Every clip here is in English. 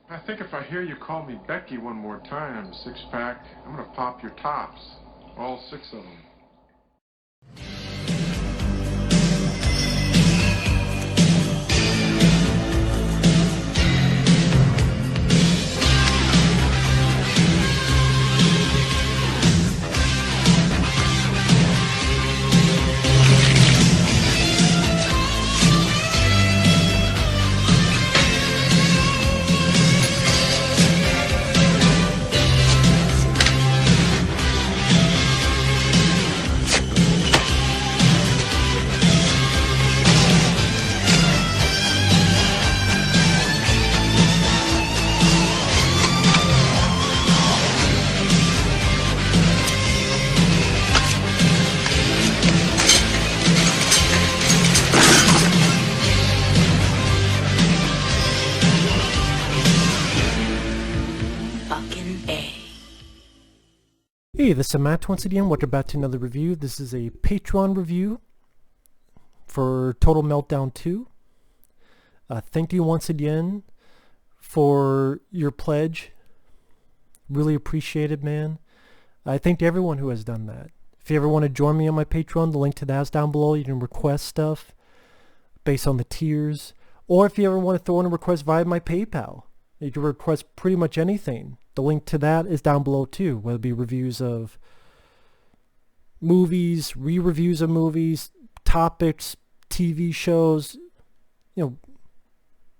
I think if I hear you call me Becky one more time, six-pack, I'm gonna pop your tops. All six of them. Hey, this is Matt once again. Welcome back to another review. This is a Patreon review for Total Meltdown 2. Thank you once again for your pledge. Really appreciate it, man. I thank everyone who has done that. If you ever want to join me on my Patreon, the link to that is down below. You can request stuff based on the tiers. Or if you ever want to throw in a request via my PayPal, you can request pretty much anything. The link to that is down below too, whether it be reviews of movies, re-reviews of movies, topics, TV shows. You know,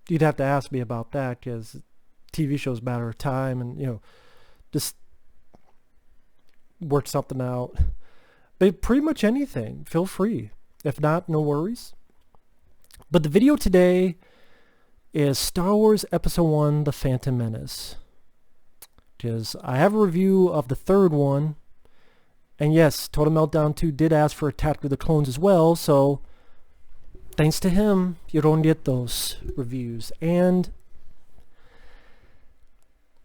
you'd have to ask me about that because TV shows matter of time and, you know, just work something out. But pretty much anything, feel free. If not, no worries. But the video today is Star Wars Episode 1, The Phantom Menace. Because I have a review of the third one, and yes, Total Meltdown 2 did ask for Attack of the Clones as well, so thanks to him, you don't get those reviews. And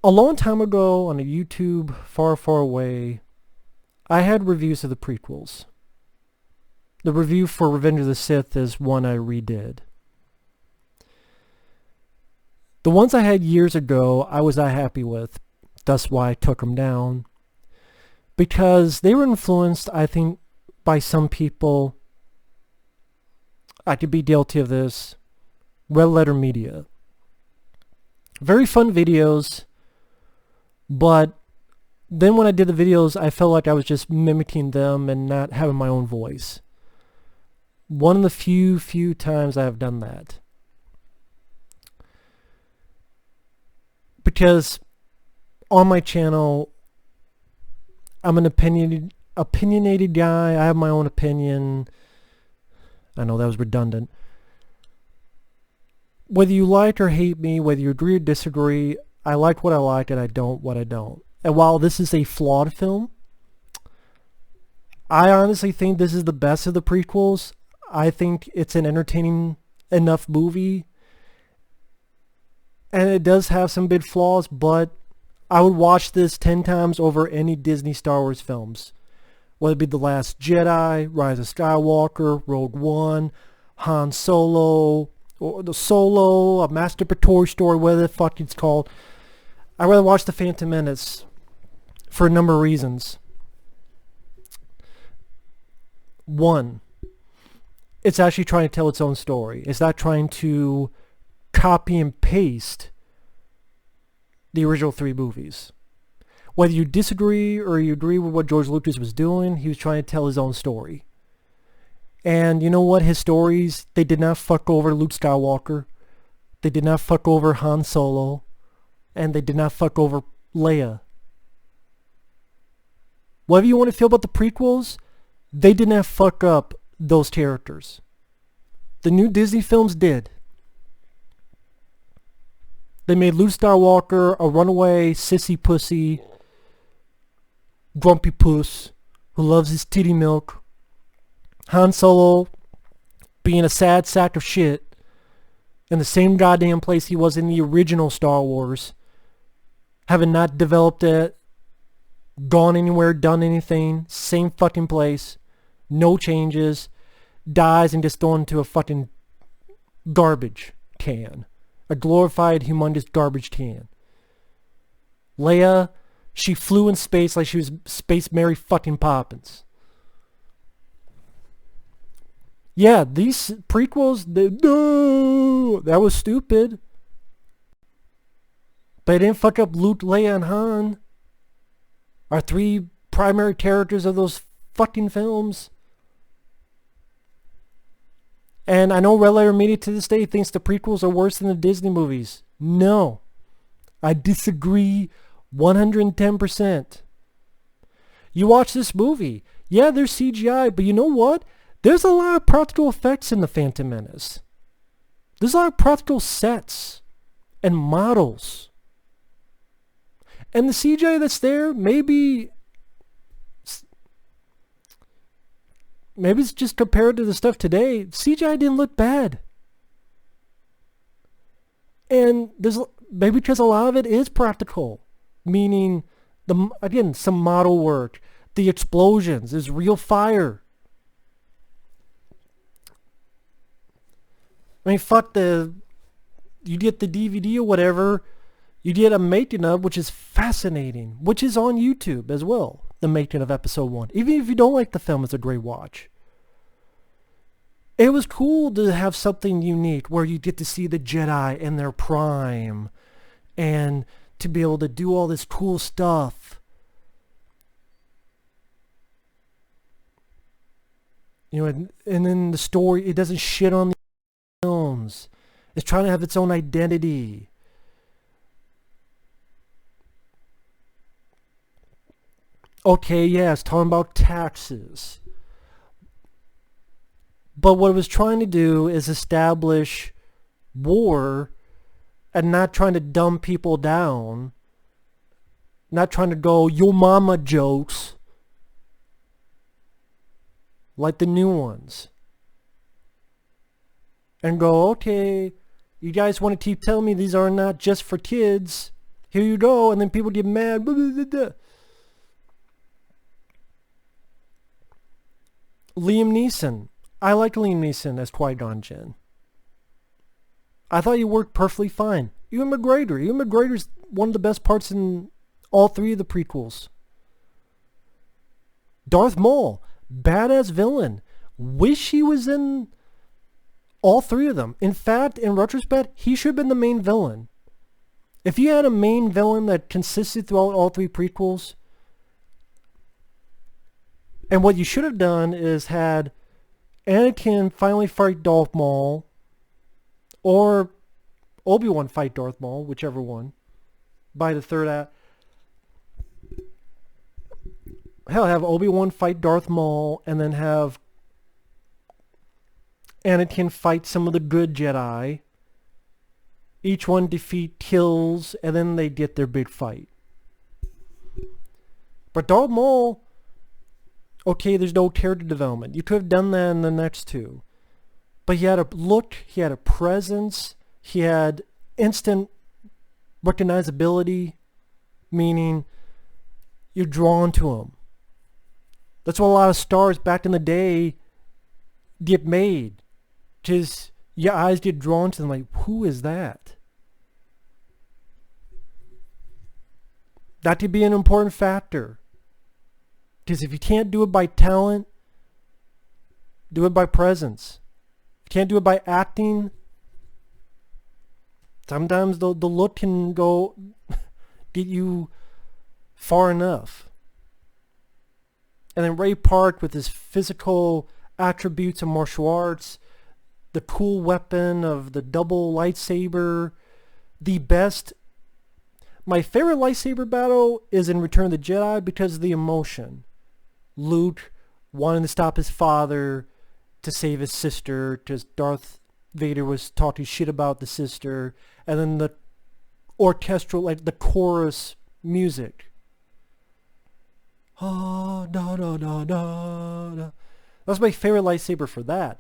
a long time ago on a YouTube far, far away, I had reviews of the prequels. The review for Revenge of the Sith is one I redid. The ones I had years ago, I was not happy with. That's why I took them down. Because they were influenced, I think, by some people. I could be guilty of this. Red letter media. Very fun videos. But then when I did the videos, I felt like I was just mimicking them and not having my own voice. One of the few times I have done that. Because on my channel, I'm an opinionated guy. I have my own opinion. I know that was redundant. Whether you like or hate me, whether you agree or disagree, I like what I like and I don't what I don't. And while this is a flawed film, I honestly think this is the best of the prequels. I think it's an entertaining enough movie. And it does have some big flaws, but I would watch this 10 times over any Disney Star Wars films. Whether it be The Last Jedi, Rise of Skywalker, Rogue One, Han Solo, or the Solo, a masturbatory story, whatever the fuck it's called. I'd rather watch The Phantom Menace for a number of reasons. One, it's actually trying to tell its own story. It's not trying to copy and paste the original three movies. Whether you disagree or you agree with what George Lucas was doing, he was trying to tell his own story. And you know what? His stories, they did not fuck over Luke Skywalker. They did not fuck over Han Solo. And they did not fuck over Leia. Whatever you want to feel about the prequels, they did not fuck up those characters. The new Disney films did. They made Luke Skywalker a runaway, sissy pussy, grumpy puss who loves his titty milk. Han Solo being a sad sack of shit in the same goddamn place he was in the original Star Wars, having not developed it, gone anywhere, done anything, same fucking place, no changes, dies and gets thrown into a fucking garbage can. a glorified, humongous garbage can. Leia, she flew in space like she was Space Mary fucking Poppins. Yeah, these prequels, no, that was stupid. But it didn't fuck up Luke, Leia, and Han. Our three primary characters of those fucking films. And I know Red Letter Media to this day thinks the prequels are worse than the Disney movies. No. I disagree 110%. You watch this movie. Yeah, there's CGI, but you know what? There's a lot of practical effects in The Phantom Menace. There's a lot of practical sets and models. And the CGI that's there, maybe it's just compared to the stuff today. CGI didn't look bad. And there's maybe because a lot of it is practical. Meaning, some model work. The explosions. There's real fire. I mean, you get the DVD or whatever, you get a making of, which is fascinating, which is on YouTube as well, the making of episode 1. Even if you don't like the film, it's a great watch. It was cool to have something unique where you get to see the Jedi in their prime and to be able to do all this cool stuff. You know, and then the story, it doesn't shit on the films. It's trying to have its own identity. Okay, yeah, it's talking about taxes. But what it was trying to do is establish war and not trying to dumb people down. Not trying to go, yo mama jokes. Like the new ones. And go, okay, you guys want to keep telling me these are not just for kids. Here you go. And then people get mad. Liam Neeson. I like Liam Neeson as Qui-Gon Jinn. I thought he worked perfectly fine. Ewan McGregor's one of the best parts in all three of the prequels. Darth Maul. Badass villain. Wish he was in all three of them. In fact, in retrospect, he should have been the main villain. If you had a main villain that consisted throughout all three prequels, and what you should have done is had Anakin finally fight Darth Maul, or Obi-Wan fight Darth Maul, whichever one, by the third act. Hell, have Obi-Wan fight Darth Maul, and then have Anakin fight some of the good Jedi. Each one kills, and then they get their big fight. But Darth Maul, okay, there's no character development. You could have done that in the next two. But he had a look, he had a presence, he had instant recognizability, meaning you're drawn to him. That's what a lot of stars back in the day get made. Just your eyes get drawn to them like, who is that? That could be an important factor. Because if you can't do it by talent, do it by presence. If you can't do it by acting, sometimes the look can go get you far enough. And then Ray Park with his physical attributes of martial arts, the cool weapon of the double lightsaber, my favorite lightsaber battle is in Return of the Jedi because of the emotion. Luke wanting to stop his father to save his sister, because Darth Vader was talking shit about the sister, and then the orchestral, like the chorus music. Oh, no, no, no, no, no. That's my favorite lightsaber for that.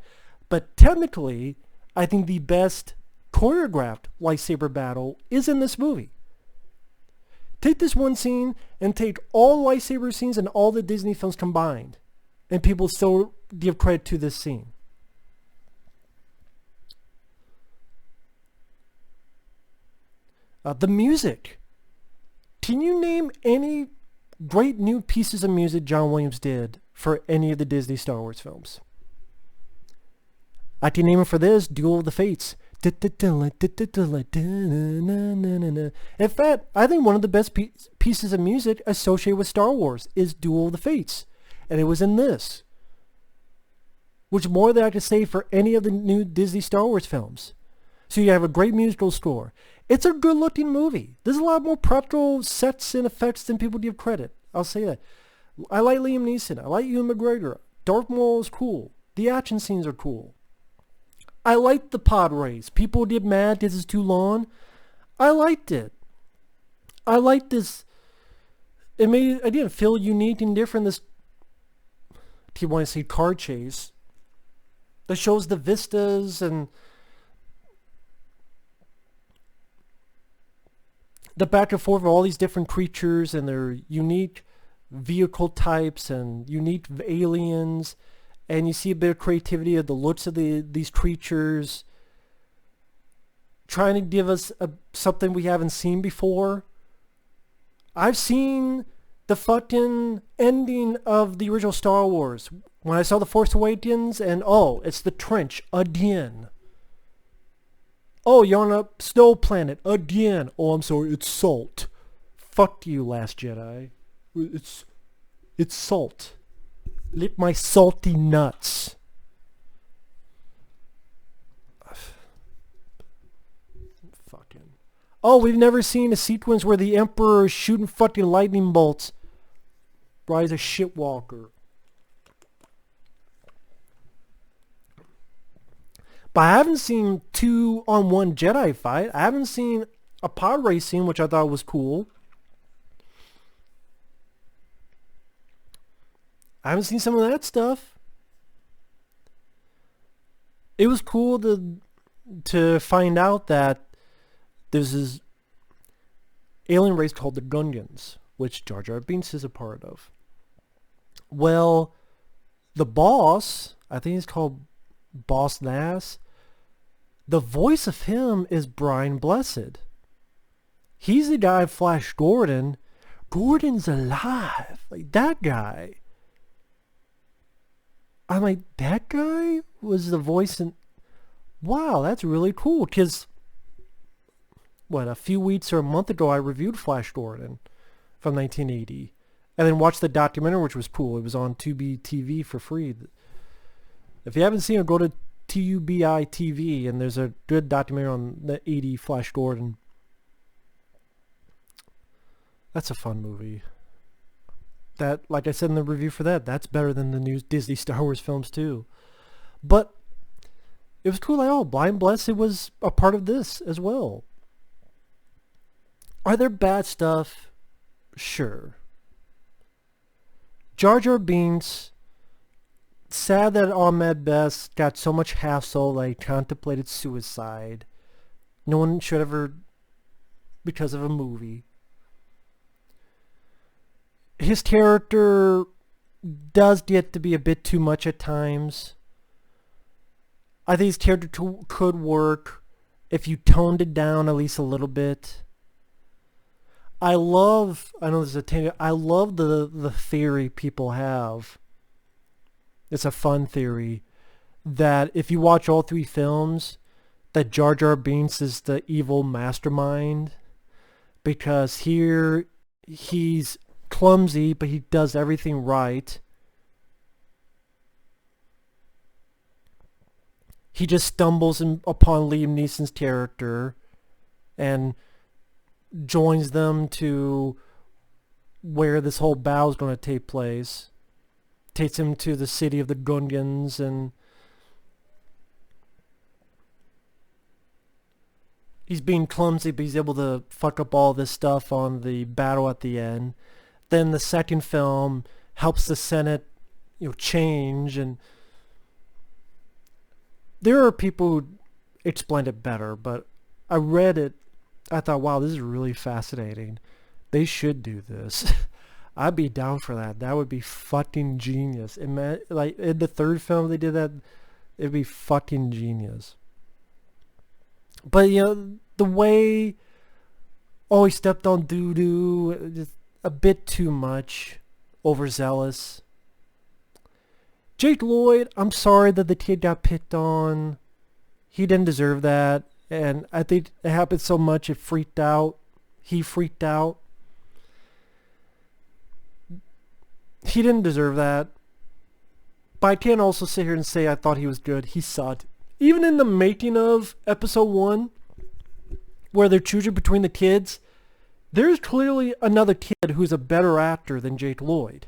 But technically, I think the best choreographed lightsaber battle is in this movie. Take this one scene and take all lightsaber scenes in all the Disney films combined, and people still give credit to this scene. The music. Can you name any great new pieces of music John Williams did for any of the Disney Star Wars films? I can name it for this, Duel of the Fates. In fact, I think one of the best pieces of music associated with Star Wars is Duel of the Fates. And it was in this. Which more than I could say for any of the new Disney Star Wars films. So you have a great musical score. It's a good looking movie. There's a lot more practical sets and effects than people give credit. I'll say that. I like Liam Neeson. I like Ewan McGregor. Darth Maul is cool. The action scenes are cool. I liked the pod race. People get mad because it's too long. I liked it. I liked this. I didn't feel unique and different. This, if you want to say car chase, that shows the vistas and the back and forth of all these different creatures and their unique vehicle types and unique aliens. And you see a bit of creativity of the looks of these creatures, trying to give us something we haven't seen before. I've seen the fucking ending of the original Star Wars when I saw The Force Awakens, and oh, it's the trench again. Oh, you're on a snow planet again. Oh, I'm sorry, it's salt. Fuck you, Last Jedi. It's salt. Lick my salty nuts. Fucking. Oh, we've never seen a sequence where the Emperor is shooting fucking lightning bolts. Rise a shitwalker. But I haven't seen 2-on-1 Jedi fight. I haven't seen a pod racing, which I thought was cool. I haven't seen some of that stuff. It was cool to find out that there's this alien race called the Gungans, which Jar Jar Binks is a part of. Well, the boss, I think he's called Boss Nass, the voice of him is Brian Blessed. He's the guy in Flash Gordon. Gordon's alive. Like, that guy. I'm like, that guy was the voice in... Wow, that's really cool. Because, a few weeks or a month ago, I reviewed Flash Gordon from 1980. And then watched the documentary, which was cool. It was on Tubi TV for free. If you haven't seen it, go to TUBI TV, and there's a good documentary on the 80 Flash Gordon. That's a fun movie. That, like I said in the review for that, that's better than the new Disney Star Wars films too. But it was cool. Like, oh, Blind Blessed was a part of this as well. Are there bad stuff? Sure. Jar Jar Binks, sad that Ahmed Best got so much hassle that he contemplated suicide. No one should ever, because of a movie. His character does get to be a bit too much at times. I think his character could work if you toned it down at least a little bit. I know there's a tangent, I love the theory people have. It's a fun theory that if you watch all three films, that Jar Jar Binks is the evil mastermind, because here he's clumsy, but he does everything right. He just stumbles upon Liam Neeson's character and joins them to where this whole battle is going to take place. Takes him to the city of the Gungans, and he's being clumsy, but he's able to fuck up all this stuff on the battle at the end. Then the second film helps the Senate, change, and there are people who explained it better, but I read it, I thought, wow, this is really fascinating. They should do this. I'd be down for that. That would be fucking genius. Like in the third film they did that, it'd be fucking genius. But the way oh, he stepped on doo-doo, just a bit too much, overzealous. Jake Lloyd, I'm sorry that the kid got picked on. He didn't deserve that, and I think it happened so much it freaked out. He freaked out. He didn't deserve that. But I can't also sit here and say I thought he was good. He sucked. Even in the making of episode 1, where they're choosing between the kids, there's clearly another kid who's a better actor than Jake Lloyd.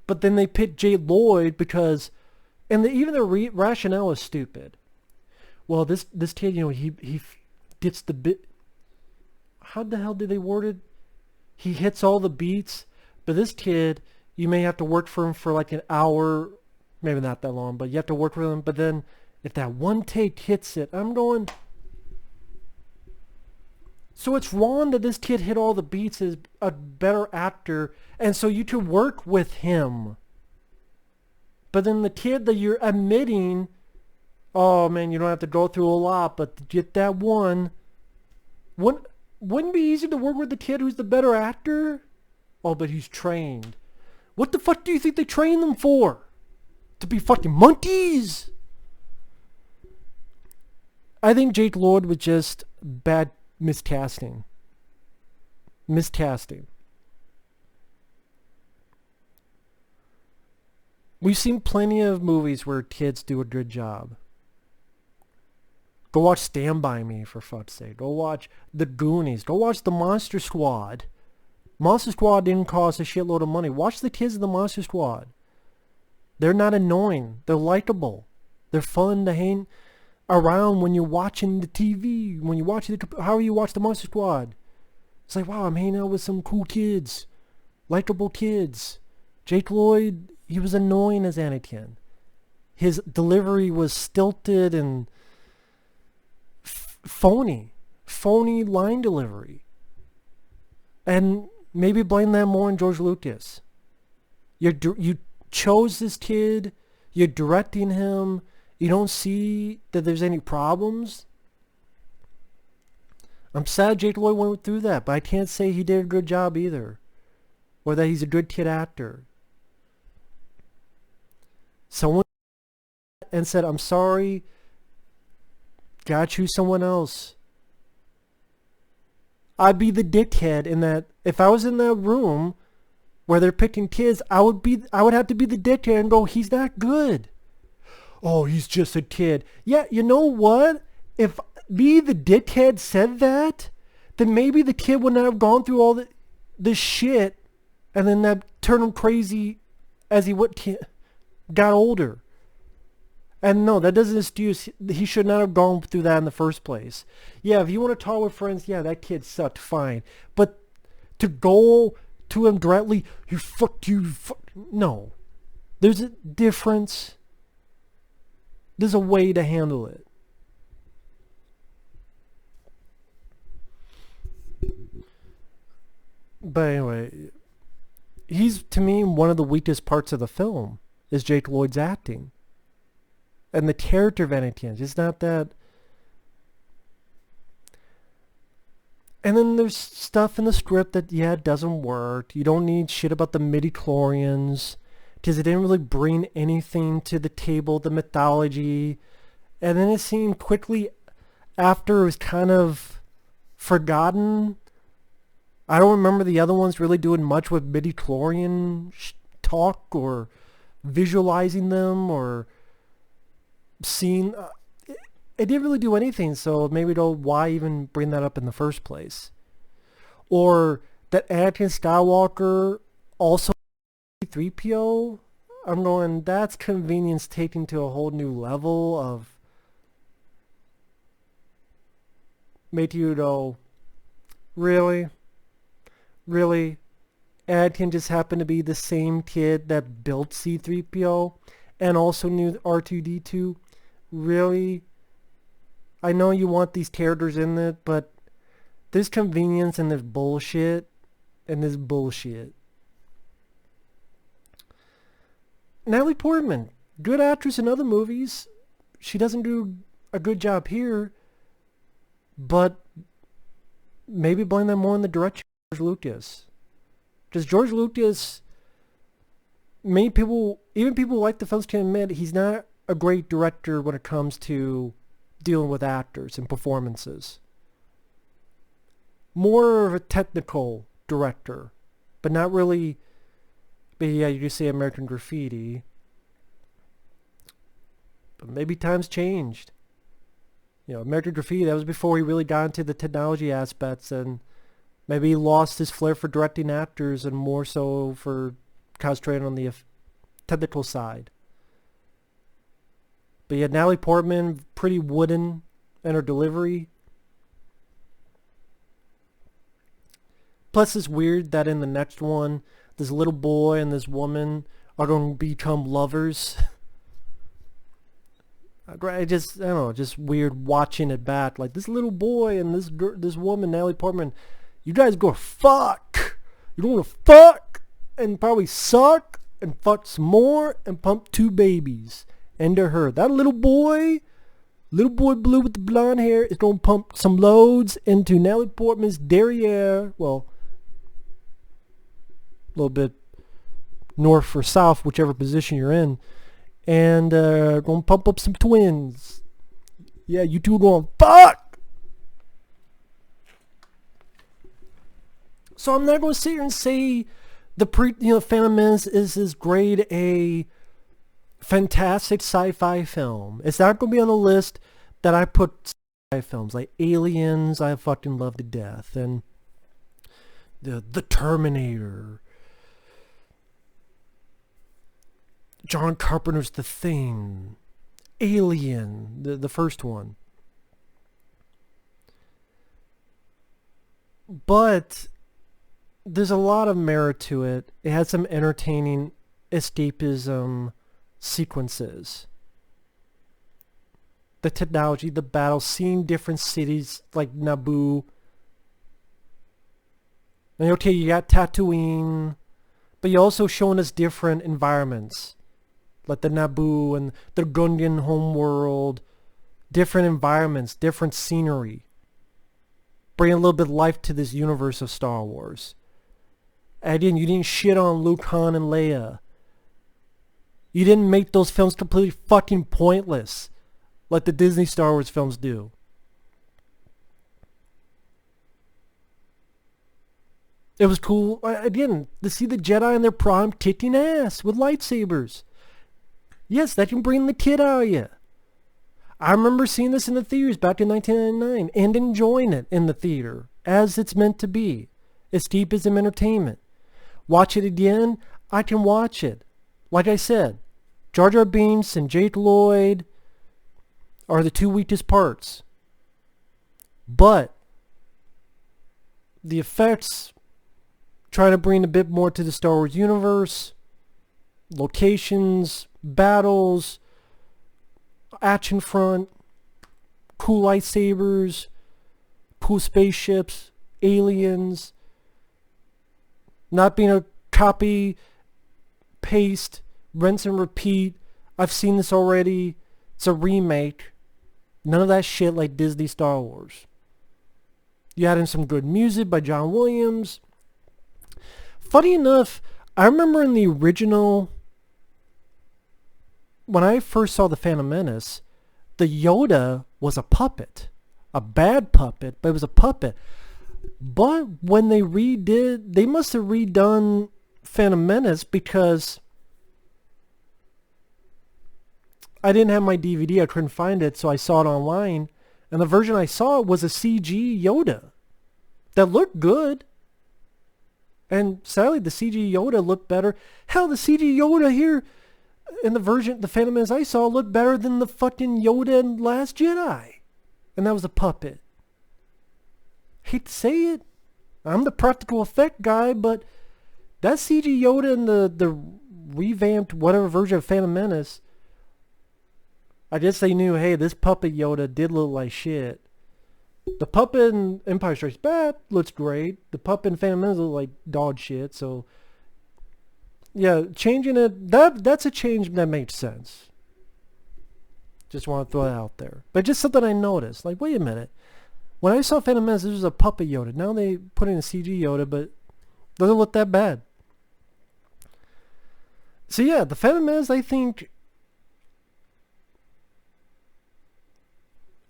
But then they picked Jake Lloyd because, and even the rationale is stupid. Well, this kid, you know, he gets the bit. How the hell did they word it? He hits all the beats, but this kid, you may have to work for him for like an hour, maybe not that long, but you have to work with him. But then if that one take hits it, I'm going. So it's wrong that this kid hit all the beats, is a better actor, and so you could work with him. But then the kid that you're admitting, oh man, you don't have to go through a lot, but to get that one, wouldn't it be easy to work with the kid who's the better actor? Oh, but he's trained. What the fuck do you think they train them for? To be fucking monkeys? I think Jake Lloyd was just bad miscasting. Miscasting. We've seen plenty of movies where kids do a good job. Go watch Stand By Me, for fuck's sake. Go watch The Goonies. Go watch The Monster Squad. Monster Squad didn't cost a shitload of money. Watch the kids of the Monster Squad. They're not annoying. They're likable. They're fun to hang around when you're watching the TV. When you watch however you watch the Monster Squad. It's like, wow, I'm hanging out with some cool kids. Likable kids. Jake Lloyd, he was annoying as Anakin. His delivery was stilted and phony line delivery, and maybe blame that more on George Lucas. You chose this kid, you're directing him, you don't see that there's any problems. I'm sad Jake Lloyd went through that, but I can't say he did a good job either, or that he's a good kid actor. Someone and said, I'm sorry, gotta choose someone else. I'd be the dickhead in that. If I was in that room where they're picking kids, I would have to be the dickhead and go, he's not good. Oh, he's just a kid. Yeah, you know what? If me, the dickhead, said that, then maybe the kid would not have gone through all this shit, and then that turned him crazy as he got older. And no, that doesn't excuse, he should not have gone through that in the first place. Yeah, if you want to talk with friends, yeah, that kid sucked, fine. But to go to him directly, no. There's a difference. There's a way to handle it. But anyway, he's, to me, one of the weakest parts of the film is Jake Lloyd's acting. And the character of Anakin, it's not that. And then there's stuff in the script that, yeah, doesn't work. You don't need shit about the midi-chlorians, because it didn't really bring anything to the table, the mythology. And then it seemed quickly after it was kind of forgotten. I don't remember the other ones really doing much with midi-chlorian talk or visualizing them or scene. It didn't really do anything, so maybe why even bring that up in the first place? Or that Anakin Skywalker also 3PO. I'm going, that's convenience taken to a whole new level of make you go, really? Anakin just happened to be the same kid that built C-3PO and also knew R2-D2. Really? I know you want these characters in it, but there's convenience and there's bullshit. Natalie Portman, good actress in other movies. She doesn't do a good job here, but maybe blame that more on the director, George Lucas. Because George Lucas, many people, even people who like the films, can admit he's not a great director when it comes to dealing with actors and performances. More of a technical director, but not really. But yeah, you just say American Graffiti. But maybe times changed. You know, American Graffiti, that was before he really got into the technology aspects, and maybe he lost his flair for directing actors and more so for concentrating on the technical side. But yeah, Natalie Portman, pretty wooden in her delivery. Plus, it's weird that in the next one, this little boy and this woman are going to become lovers. I don't know, just weird watching it back. Like, this little boy and this woman, Natalie Portman, you guys go fuck. You don't want to fuck and probably suck and fuck some more and pump 2 babies into her. That little boy blue with the blonde hair, is going to pump some loads into Natalie Portman's derriere. Well, a little bit north or south, whichever position you're in. And going to pump up some twins. Yeah, you two are going fuck. So I'm not going to sit here and say Phantom Menace is as great a fantastic sci-fi film. It's not going to be on the list that I put sci-fi films like Aliens. I fucking love to death, and the Terminator, John Carpenter's The Thing, Alien, the first one. But there's a lot of merit to it. It has some entertaining escapism sequences. The technology, the battle, seeing different cities like Naboo. And okay, you got Tatooine, but you're also showing us different environments. Like the Naboo and the Gungan homeworld. Different environments, different scenery. Bring a little bit of life to this universe of Star Wars. And you didn't shit on Luke, Han, and Leia. You didn't make those films completely fucking pointless like the Disney Star Wars films do. It was cool, again, to see the Jedi in their prime kicking ass with lightsabers. Yes, that can bring the kid out of you. I remember seeing this in the theaters back in 1999 and enjoying it in the theater as it's meant to be. Escapism entertainment. Watch it again, I can watch it. Like I said, Jar Jar Binks and Jake Lloyd are the 2 weakest parts. But the effects, trying to bring a bit more to the Star Wars universe, locations, battles, action front, cool lightsabers, cool spaceships, aliens, not being a copy, paste, rinse and repeat. I've seen this already. It's a remake. None of that shit like Disney Star Wars. You add in some good music by John Williams. Funny enough, I remember in the original, when I first saw the Phantom Menace, the Yoda was a puppet. A bad puppet, but it was a puppet. But when they they must have redone Phantom Menace because I didn't have my DVD, I couldn't find it, so I saw it online. And the version I saw was a CG Yoda that looked good. And sadly, the CG Yoda looked better. Hell, the CG Yoda here in the version, the Phantom Menace I saw, looked better than the fucking Yoda in Last Jedi. And that was a puppet. Hate to say it. I'm the practical effect guy, but that CG Yoda in the revamped whatever version of Phantom Menace, I guess they knew, hey, this puppet Yoda did look like shit. The puppet in Empire Strikes Back looks great. The puppet in Phantom Menace looks like dog shit, so yeah, changing it, that's a change that makes sense. Just want to throw it out there. But just something I noticed. Like, wait a minute. When I saw Phantom Menace, this was a puppet Yoda. Now they put in a CG Yoda, but doesn't look that bad. So yeah, the Phantom Menace, I think,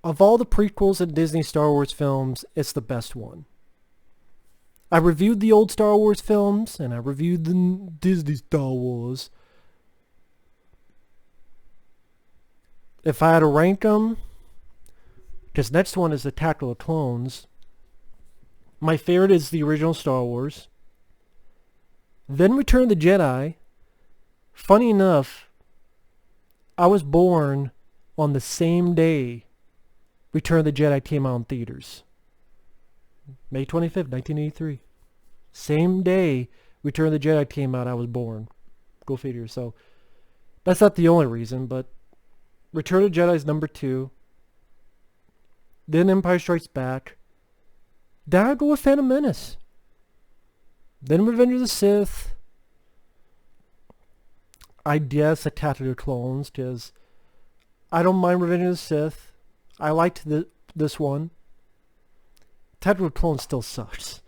of all the prequels and Disney Star Wars films, it's the best one. I reviewed the old Star Wars films, and I reviewed the Disney Star Wars. If I had to rank them, because next one is Attack of the Clones, my favorite is the original Star Wars. Then Return of the Jedi. Funny enough, I was born on the same day Return of the Jedi came out in theaters. May 25th, 1983. Same day Return of the Jedi came out, I was born. Go figure. So, that's not the only reason, but Return of the Jedi is number 2. Then Empire Strikes Back. Then I go with Phantom Menace. Then Revenge of the Sith. I guess Attack of the Clones, because I don't mind Revenge of the Sith. I liked this one. Attack of the Clones still sucks.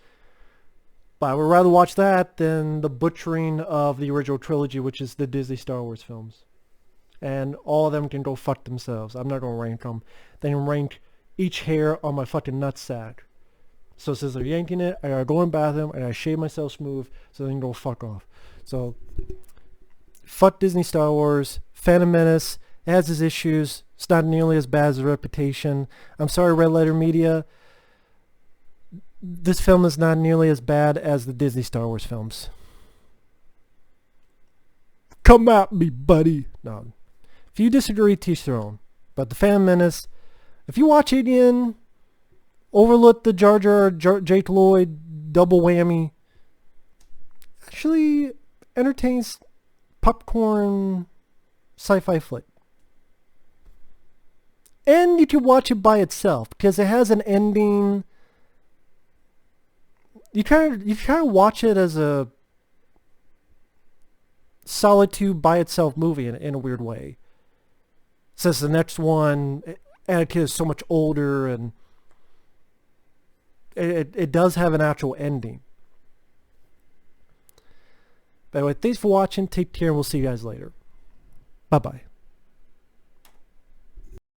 But I would rather watch that than the butchering of the original trilogy, which is the Disney Star Wars films. And all of them can go fuck themselves. I'm not going to rank them. They can rank each hair on my fucking nutsack. So since they're yanking it, I gotta go in the bathroom and I shave myself smooth so they can go fuck off. So, fuck Disney Star Wars. Phantom Menace, it has its issues. It's not nearly as bad as the Reputation. I'm sorry, Red Letter Media. This film is not nearly as bad as the Disney Star Wars films. Come at me, buddy. No. If you disagree, teach their own. But the Phantom Menace, if you watch it again, overlook the Jar Jar, Jake Lloyd double whammy, actually entertains popcorn sci-fi flick. And you can watch it by itself because it has an ending. You kind of watch it as a solitude by itself movie in a weird way. Since the next one, Anakin is so much older, and it does have an actual ending. But anyway, thanks for watching. Take care, and we'll see you guys later. Bye-bye.